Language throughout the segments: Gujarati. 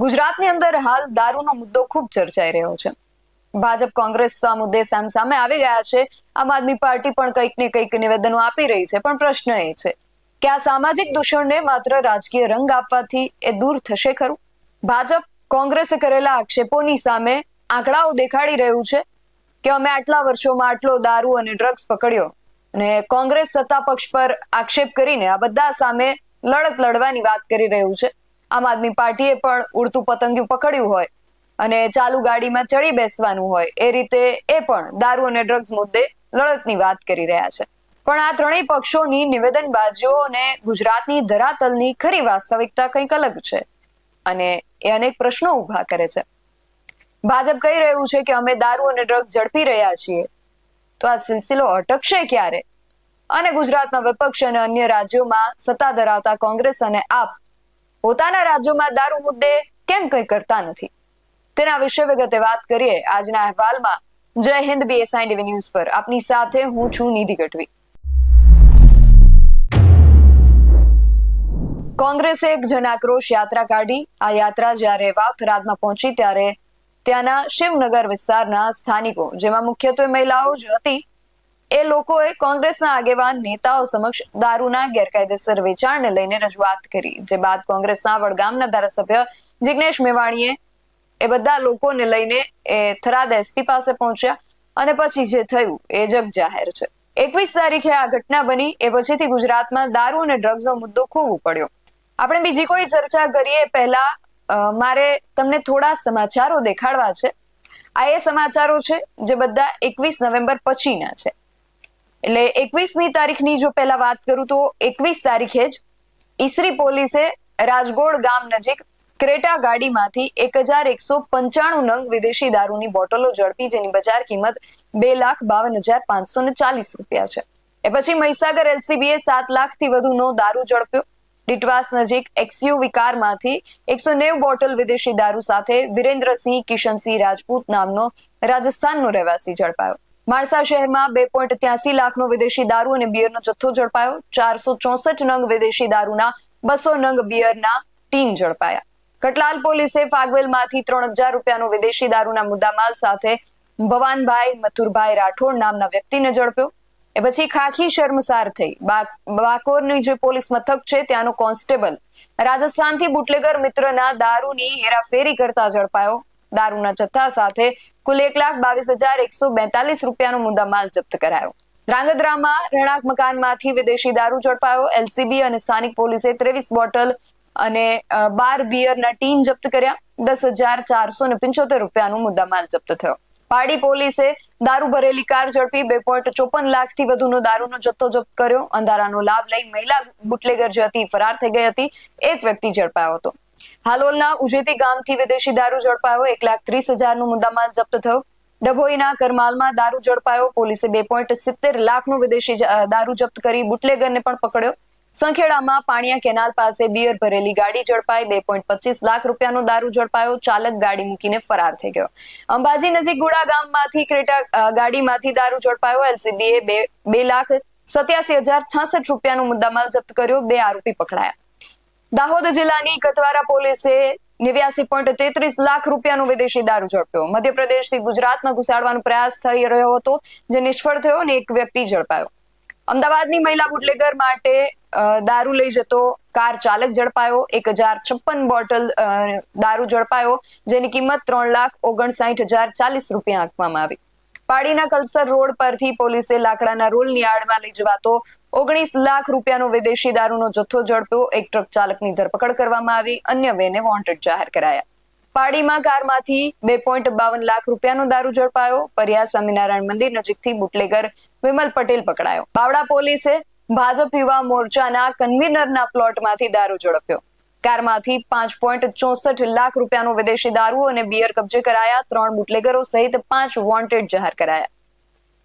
ગુજરાતની અંદર હાલ દારૂનો મુદ્દો ખૂબ ચર્ચાઈ રહ્યો છે. ભાજપ કોંગ્રેસ તો આ મુદ્દે સામે આવી ગયા છે. આમ આદમી પાર્ટી પણ કંઈક ને કંઈક નિવેદનો આપી રહી છે. પણ પ્રશ્ન એ છે કે આ સામાજિક દૂષણને માત્ર રાજકીય રંગ આપવાથી એ દૂર થશે ખરું? ભાજપ કોંગ્રેસે કરેલા આક્ષેપોની સામે આંકડાઓ દેખાડી રહ્યું છે કે અમે આટલા વર્ષોમાં આટલો દારૂ અને ડ્રગ્સ પકડ્યો, અને કોંગ્રેસ સત્તા પક્ષ પર આક્ષેપ કરીને આ બધા સામે લડત લડવાની વાત કરી રહ્યું છે. આમ આદમી પાર્ટીએ પણ ઉડતું પતંગિયું પકડ્યું હોય અને ચાલુ ગાડીમાં ચડી બેસવાનું હોય એ રીતે એ પણ દારૂ અને ડ્રગ્સ મુદ્દે લડતની વાત કરી રહ્યા છે. પણ આ ત્રણેય પક્ષોની નિવેદનબાજીઓ અને ગુજરાતની ધરાતલની ખરી વાસ્તવિકતા કંઈક અલગ છે અને એ અનેક પ્રશ્નો ઉભા કરે છે. ભાજપ કહી રહ્યું છે કે અમે દારૂ અને ડ્રગ્સ ઝડપી રહ્યા છીએ, તો આ સિલસિલો અટકશે ક્યારે? અને ગુજરાતના વિપક્ષ અને અન્ય રાજ્યોમાં સત્તા ધરાવતા કોંગ્રેસ અને આપ પોતાના રાજ્યોમાં દારૂ મુદ્દે કેમ કંઈ કરતા નથી? તેના વિશે વિગતે વાત કરીએ આજના અહેવાલમાં. જય હિન્દ BSI TV ન્યૂઝ પર આપની સાથે હું છું નિધિ ગઢવી. કોંગ્રેસે એક જન આક્રોશ યાત્રા કાઢી. આ યાત્રા જ્યારે વાવ થરાદમાં પહોંચી ત્યારે ત્યાંના શિવનગર વિસ્તારના સ્થાનિકો, જેમાં મુખ્યત્વે મહિલાઓ જ હતી, એ લોકોએ કોંગ્રેસના આગેવાન નેતાઓ સમક્ષ દારૂના ગેરકાયદેસર વેચાણને લઈને રજૂઆત કરી. જે બાદ કોંગ્રેસના વડગામના ધારાસભ્ય જિગ્નેશ મેવાણીએ એ બધા લોકોને લઈને એ થરાદ SP પાસે પહોંચ્યા અને પછી જે થયું એ જગ જાહેર છે. 21 તારીખે આ ઘટના બની. એ પછીથી ગુજરાતમાં દારૂ અને ડ્રગ્સનો મુદ્દો ખૂબ ઉપડ્યો. આપણે બીજી કોઈ ચર્ચા કરીએ પહેલા મારે તમને થોડા સમાચારો દેખાડવા છે. આ એ સમાચારો છે જે બધા 21 નવેમ્બર પછીના છે. એટલે 21મી તારીખની જો પહેલા વાત કરું તો 21 તારીખે જ ઈસરી પોલીસે રાજગોળ ગામ નજીક ક્રેટા ગાડીમાંથી 1195 નંગ વિદેશી દારૂની બોટલો ઝડપી, જેની બજાર કિંમત 2,52,540 રૂપિયા છે. એ પછી મહીસાગર LCBએ 7 લાખથી વધુનો દારૂ ઝડપ્યો. ડીટવાસ નજીક XUV કારમાંથી 190 બોટલ વિદેશી દારૂ સાથે વિરેન્દ્રસિંહ કિશનસિંહ રાજપૂત નામનો રાજસ્થાનનો રહેવાસી ઝડપાયો. માણસા શહેરમાં 2.83 લાખનો વિદેશી દારૂ અને બિયરનો જથ્થો ઝડપાયો. 464 નંગ વિદેશી દારૂના 200 નંગ બિયરના ટીન ઝડપાયા. કટલાલ પોલીસે ફાગવેલમાંથી 3,000 રૂપિયાનો વિદેશી દારૂના મુદ્દામાલ સાથે ભવાનભાઈ મથુરભાઈ રાઠોડ નામના વ્યક્તિને ઝડપ્યો. એ પછી ખાખી શર્મસાર થઈ બાકોરની જે પોલીસ મથક છે ત્યાંનો કોન્સ્ટેબલ રાજસ્થાનથી બુટલેગર મિત્રના દારૂની હેરાફેરી કરતા ઝડપાયો. દારૂના જથ્થા સાથે કુલ 1,22,142 રૂપિયાનો મુદ્દામાલ જપ્ત કરાયો. ધ્રાંગધ્રામાં રહેણાંક મકાનમાંથી વિદેશી દારૂ ઝડપાયો. LCB અને સ્થાનિક પોલીસે 23 બોટલ અને 12 બિયરના ટીન જપ્ત કર્યા. 10,475 રૂપિયાનો મુદ્દામાલ જપ્ત થયો. પાડી પોલીસે દારૂ ભરેલી કાર ઝડપી 2.54 લાખથી વધુનો દારૂનો જથ્થો જપ્ત કર્યો. અંધારાનો લાભ લઈ મહિલા બુટલેગર જે હતી ફરાર થઈ ગઈ હતી. એક વ્યક્તિ ઝડપાયો હતો. હાલોલના ઉજેતી ગામથી વિદેશી દારૂ ઝડપાયો. 1,30,000નો મુદ્દામાલ જપ્ત થયો. ડભોઈના કરમાલમાં દારૂ ઝડપાયો. પોલીસે 2.70 લાખનો વિદેશી દારૂ જપ્ત કરી બુટલેગરને પણ પકડ્યો. સંખેડામાં પાણીયા કેનાલ પાસે બિયર ભરેલી ગાડી ઝડપાઈ. 2.25 લાખ રૂપિયાનો દારૂ ઝડપાયો. ચાલક ગાડી મૂકીને ફરાર થઈ ગયો. અંબાજી નજીક ગુડા ગામમાંથી ક્રેટા ગાડીમાંથી દારૂ ઝડપાયો. LCBએ 2,87,066 રૂપિયાનો મુદ્દામાલ જપ્ત કર્યો. 2 આરોપી પકડાયા. દાહોદ જિલ્લાની કતવારા પોલીસે 89.33 લાખ રૂપિયાનો વિદેશી દારૂ ઝડપ્યો. મધ્યપ્રદેશથી ગુજરાતમાં ઘુસાડવાનો પ્રયાસ થઈ રહ્યો હતો, જે નિષ્ફળ થયો અને એક વ્યક્તિ ઝડપાયો. અમદાવાદની મહિલા બુટલેગર માટે દારૂ લઈ જતો કાર ચાલક ઝડપાયો. 1,056 બોટલ દારૂ ઝડપાયો, જેની કિંમત 3,59,040 રૂપિયા આંકવામાં આવી. પાડીના કલસર રોડ પરથી પોલીસે લાકડાના રોલની આડમાં લઈ જવાતો 19 લાખ રૂપિયાનો વિદેશી દારૂનો જથ્થો ઝડપ્યો. એક ટ્રક ચાલકની ધરપકડ કરવામાં આવી. અન્ય બેને વોન્ટેડ જાહેર કરાયા. પાડીમાં કારમાંથી 2.52 લાખ રૂપિયાનો દારૂ ઝડપાયો. પરિયા સ્વામિનારાયણ મંદિર નજીકથી બુટલેગર વિમલ પટેલ પકડાયો. બાવડા પોલીસે ભાજપ યુવા મોરચાના કન્વીનરના પ્લોટમાંથી દારૂ ઝડપ્યો. કારમાંથી 5.64 લાખ રૂપિયાનો વિદેશી દારૂ અને બિયર કબજે કરાયા. 3 બુટલેગરો સહિત 5 વોન્ટેડ જાહેર કરાયા.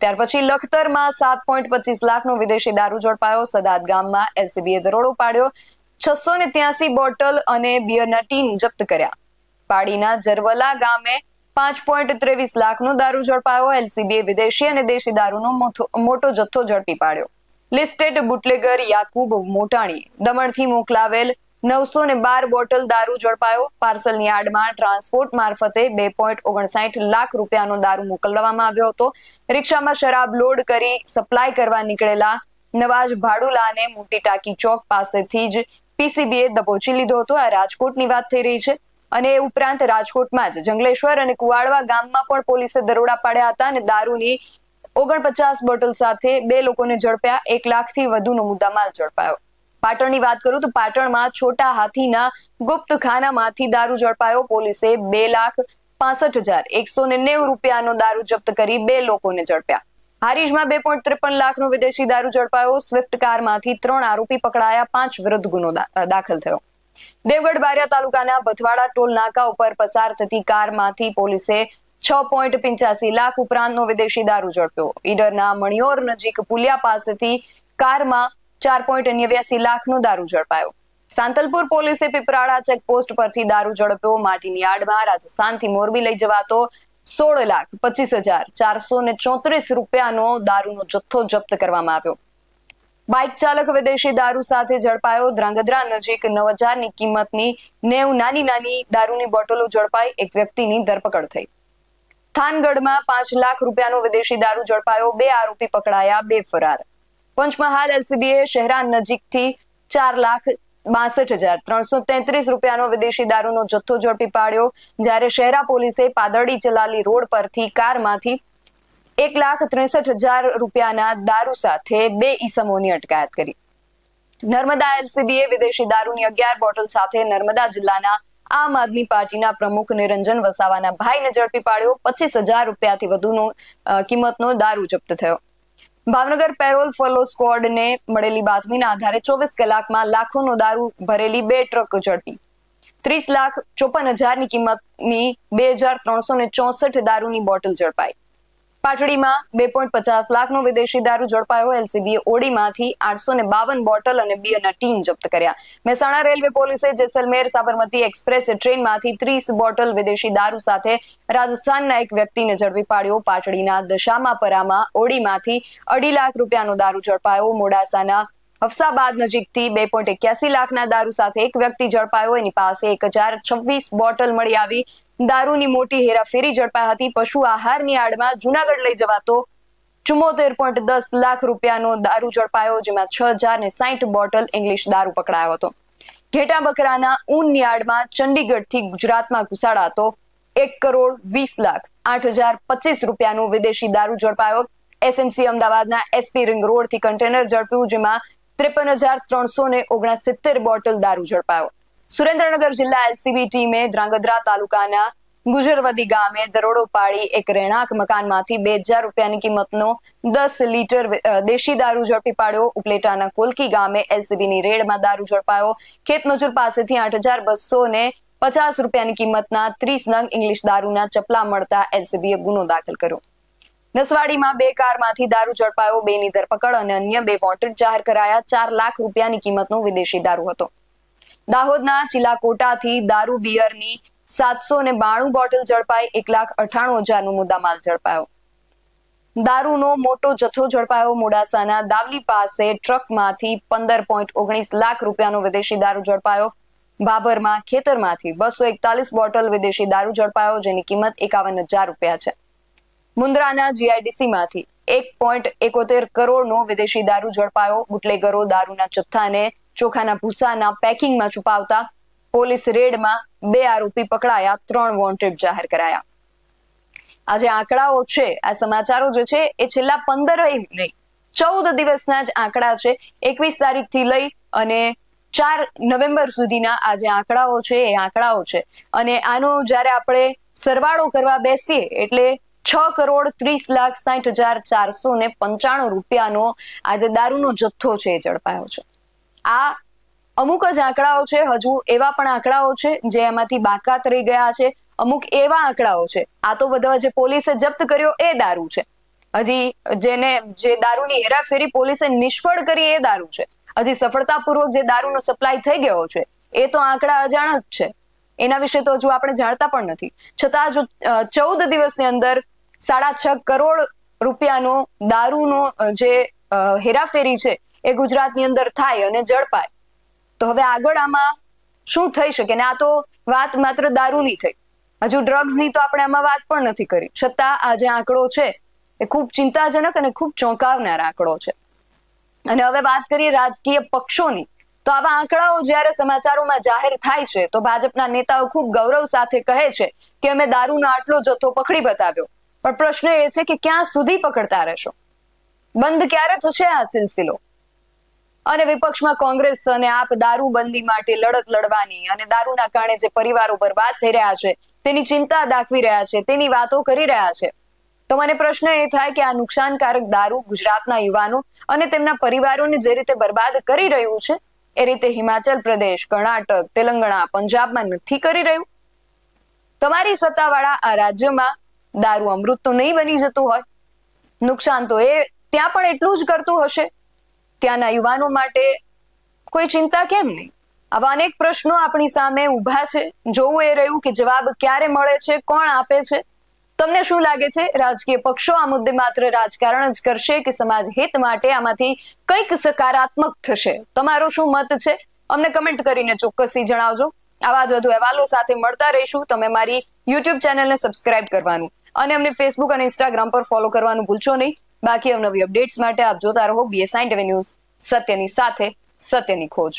ત્યાર પછી લખતરમાં 7.25 લાખનો વિદેશી દારૂ ઝડપાયો. સદાદ ગામમાં LCBએ દરોડો પાડ્યો. 683 બોટલ અને બિયરના ટીન જપ્ત કર્યા. પાડીના જરવલા ગામે 5.23 લાખનો દારૂ ઝડપાયો. LCBએ વિદેશી અને દેશી દારૂનો મોટો જથ્થો ઝડપી પાડ્યો. Listed bootlegger Yakub Motani દમણથી મોકલાવેલ 912 bottle દારૂ ઝડપાયો. પાર્સલની આડમાં ટ્રાન્સપોર્ટ મારફતે 2.59 લાખ રૂપિયાનો દારૂ મોકલવામાં આવ્યો હતો. રિક્ષામાં શરાબ લોડ કરી સપ્લાય કરવા નીકળેલા નવાજ ભાડુલાને મોટી ટાંકી ચોક પાસેથી જ પીસીબીએ દબોચી લીધો હતો. આ રાજકોટની વાત થઈ રહી છે. અને એ ઉપરાંત રાજકોટમાં જ જંગલેશ્વર અને કુવાડવા ગામમાં પણ પોલીસે દરોડા પાડ્યા હતા અને દારૂની 49 બોટલ સાથે 2 લોકોને ઝડપ્યા. 1 લાખથી વધુનો મુદ્દામાલ ઝડપાયો. પાટણની વાત કરું તો પાટણમાં છોટા હાથીના ગુપ્ત ખાનામાંથી દારૂ ઝડપાયો. પોલીસે 2,65,190 રૂપિયાનો દારૂ જપ્ત કરી 2 લોકોને ઝડપ્યા. હારીજમાં 2.53 લાખનો વિદેશી દારૂ ઝડપાયો. સ્વિફ્ટ કારમાંથી 3 આરોપી પકડાયા. 5 વિરુદ્ધ ગુનો દાખલ થયો. દેવગઢ બારિયા તાલુકાના ભથવાડા ટોલ નાકા ઉપર પસાર થતી કારમાંથી પોલીસે 6.85 લાખ ઉપરાંતનો વિદેશી દારૂ ઝડપ્યો. ઈડરના મણિયોર નજીક પુલિયા પાસેથી કારમાં 4.89 લાખનો દારૂ ઝડપાયો. સાંતલપુર પોલીસે પીપરાળા ચેકપોસ્ટ પરથી દારૂ ઝડપ્યો. માટીની આડમાં રાજસ્થાનથી મોરબી લઈ જવાતો 16,25,434 રૂપિયાનો દારૂનો જથ્થો જપ્ત કરવામાં આવ્યો. બાઇક ચાલક વિદેશી દારૂ સાથે ઝડપાયો. ધ્રાંગધ્રા નજીક 9,000ની કિંમતની 90 નાની દારૂની બોટલો ઝડપાઈ. એક વ્યક્તિની ધરપકડ થઈ. થાનગઢમાં 5 લાખ રૂપિયાનો વિદેશી દારૂ ઝડપાયો. 2 આરોપી પકડાયા. 2 ફરાર. પંચમહાલ એલસીબીએ શહેરા નજીકથી 4,62,333 રૂપિયાનો વિદેશી દારૂનો જથ્થો ઝડપી પાડ્યો. જ્યારે શહેરા પોલીસે પાદરડી ચલાલી રોડ પરથી કારમાંથી 1,63,000 રૂપિયાના દારૂ સાથે 2 ઈસમોની અટકાયત કરી. નર્મદા એલસીબીએ વિદેશી દારૂની 11 બોટલ સાથે નર્મદા જિલ્લાના આમ આદમી પાર્ટીના પ્રમુખ નિરંજન વસાવાના ભાઈને ઝડપી પાડ્યો. 25,000 રૂપિયાથી વધુનો કિંમતનો દારૂ જપ્ત થયો. ભાવનગર પેરોલ ફોલો સ્ક્વોડને મળેલી બાતમીના આધારે 24 કલાકમાં લાખોનો દારૂ ભરેલી 2 ટ્રક ઝડપી. 30,54,000ની કિંમતની 2,364 દારૂની બોટલ ઝડપાઈ. પાટડીમાં 2.50 લાખનો વિદેશી દારૂ ઝડપાયો. એલસીબીએ ઓડીમાંથી 852 બોટલ અને બિયરના ટીન જપ્ત કર્યા. મહેસાણા રેલવે પોલીસે જેસલમેર સાબરમતી એક્સપ્રેસ ટ્રેનમાંથી 30 બોટલ વિદેશી દારૂ સાથે રાજસ્થાનના એક વ્યક્તિને ઝડપી પાડ્યો. પાટડીના દશામાપરામાં ઓડીમાંથી 2.5 લાખ રૂપિયાનો દારૂ ઝડપાયો. મોડાસાના હફસાબાદ નજીકથી 2.81 લાખના દારૂ સાથે એક વ્યક્તિ ઝડપાયો. એની પાસે 1,026 બોટલ મળી આવી. દારૂની મોટી હેરાફેરી ઝડપાઈ હતી. પશુ આહારની આડમાં જુનાગઢ લઈ જવાતો 74.10 લાખ રૂપિયાનો દારૂ ઝડપાયો, જેમાં 6,060 બોટલ ઇંગ્લિશ દારૂ પકડાયો હતો. ઘેટા બકરાના ઊનની આડમાં ચંડીગઢથી ગુજરાતમાં ઘુસાડાતો 1,20,08,025 રૂપિયાનો વિદેશી દારૂ ઝડપાયો. એસએમસી અમદાવાદના એસપી રિંગ રોડથી કન્ટેનર ઝડપ્યું, જેમાં 53,369 બોટલ દારૂ ઝડપાયો. સુરેન્દ્રનગર જિલ્લા એલસીબી ટીમે ધ્રાંગધ્રા તાલુકાના ગુજરવદી ગામે દરોડો પાડી એક રહેણાંક મકાનમાંથી 2,000 રૂપિયાની કિંમતનો 10 લીટર દેશી દારૂ ઝડપી પાડ્યો. ઉપલેટાના કોલકી ગામે એલસીબીની રેડમાં દારૂ ઝડપાયો. ખેતમજૂર પાસેથી 8,250 રૂપિયાની કિંમતના 30 નંગ ઇંગ્લિશ દારૂના ચપલા મળતા એલસીબીએ ગુનો દાખલ કર્યો. નસવાડીમાં 2 કારમાંથી દારૂ ઝડપાયો. 2ની ધરપકડ અને અન્ય 2 વોન્ટેડ જાહેર કરાયા. 4 લાખ રૂપિયાની કિંમતનો વિદેશી દારૂ હતો. દાહોદના ચિલાકોટાથી દારૂ બિયરની 792 બોટલ ઝડપાઈ. 1,98,000નો મુદ્દામાલ ઝડપાયો. દારૂનો મોટો જથ્થો ઝડપાયો. મોડાસાના દાવલી પાસે ટ્રકમાંથી 15.19 લાખ રૂપિયાનો વિદેશી દારૂ ઝડપાયો. બાબરમાં ખેતરમાંથી 241 બોટલ વિદેશી દારૂ ઝડપાયો, જેની કિંમત 51,000 રૂપિયા છે. મુન્દ્રાના જીઆઈડીસીમાંથી 1.71 કરોડનો વિદેશી દારૂ ઝડપાયો. બુટલેગરો દારૂના જથ્થાને ચોખાના ભૂસાના પેકિંગમાં છુપાવતા પોલીસ રેડમાં 2 આરોપી પકડાયા. 3 વોન્ટેડ જાહેર કરાયા. આ જે આંકડાઓ છે, આ સમાચારો જે છે એ છેલ્લા 14 દિવસના જ આંકડા છે. 21 તારીખથી લઈ અને 4 નવેમ્બર સુધીના આ જે આંકડાઓ છે એ આંકડાઓ છે. અને આનો જ્યારે આપણે સરવાળો કરવા બેસીએ એટલે 6,30,60,495 રૂપિયાનો આ જે દારૂનો જથ્થો છે એ ઝડપાયો છે. આ અમુક જ આંકડાઓ છે. હજુ એવા પણ આંકડાઓ છે જે એમાંથી બાકાત રહી ગયા છે. અમુક એવા આંકડાઓ છે. આ તો બધા જે પોલીસે જપ્ત કર્યો એ દારૂ છે. હજી જે દારૂની હેરાફેરી પોલીસે નિષ્ફળ કરી એ દારૂ છે. હજી સફળતાપૂર્વક જે દારૂનો સપ્લાય થઈ ગયો છે એ તો આંકડા અજાણ જ છે. એના વિશે તો હજુ આપણે જાણતા પણ નથી. છતાં જો 14 દિવસની અંદર 6.5 કરોડ રૂપિયાનો દારૂનો જે હેરાફેરી છે એ ગુજરાતની અંદર થાય અને ઝડપાય, તો હવે આગળ આમાં શું થઈ શકે? ને આ તો વાત માત્ર દારૂની થઈ, હજુ ડ્રગ્સની તો આપણે આમાં વાત પણ નથી કરી. છતાં આ જે આંકડો છે એ ખૂબ ચિંતાજનક અને ખૂબ ચોંકાવનાર આંકડો છે. અને હવે વાત કરીએ રાજકીય પક્ષોની, તો આવા આંકડાઓ જ્યારે સમાચારોમાં જાહેર થાય છે તો ભાજપના નેતાઓ ખૂબ ગૌરવ સાથે કહે છે કે અમે દારૂનો આટલો જથ્થો પકડી બતાવ્યો. પણ પ્રશ્ન એ છે કે ક્યાં સુધી પકડતા રહેશો? બંધ ક્યારે થશે આ સિલસિલો? અને વિપક્ષમાં કોંગ્રેસ અને આપ દારૂબંધી માટે લડત લડવાની અને દારૂના કારણે જે પરિવારો બરબાદ થઈ રહ્યા છે તેની ચિંતા દાખવી રહ્યા છે, તેની વાતો કરી રહ્યા છે. તો મને પ્રશ્ન એ થાય કે આ નુકસાનકારક દારૂ ગુજરાતના યુવાનો અને તેમના પરિવારોને જે રીતે બરબાદ કરી રહ્યું છે એ રીતે હિમાચલ પ્રદેશ, કર્ણાટક, તેલંગાણા, પંજાબમાં નથી કરી રહ્યું. તમારી સત્તાવાળા આ રાજ્યમાં દારૂ અમૃત તો નહીં બની જતું હોય. નુકસાન તો એ ત્યાં પણ એટલું જ કરતું હશે. ત્યાંના યુવાનો માટે કોઈ ચિંતા કેમ નહીં? આવા અનેક પ્રશ્નો આપણી સામે ઉભા છે. જોવું એ રહ્યું કે જવાબ ક્યારે મળે છે, કોણ આપે છે. તમને શું લાગે છે, રાજકીય પક્ષો આ મુદ્દે માત્ર રાજકારણ જ કરશે કે સમાજ હિત માટે આમાંથી કંઈક સકારાત્મક થશે? તમારો શું મત છે? અમને કમેન્ટ કરીને ચોક્કસથી જણાવજો. આવા જ વધુ અહેવાલો સાથે મળતા રહીશું. તમે મારી યુટ્યુબ ચેનલને સબસ્ક્રાઇબ કરવાનું અને અમને ફેસબુક અને ઇન્સ્ટાગ્રામ પર ફોલો કરવાનું ભૂલશો નહીં. બાકી અવનવી અપડેટ્સ માટે આપ જોતા રહો BS9 ટીવી ન્યૂઝ, સત્યની સાથે સત્યની ખોજ.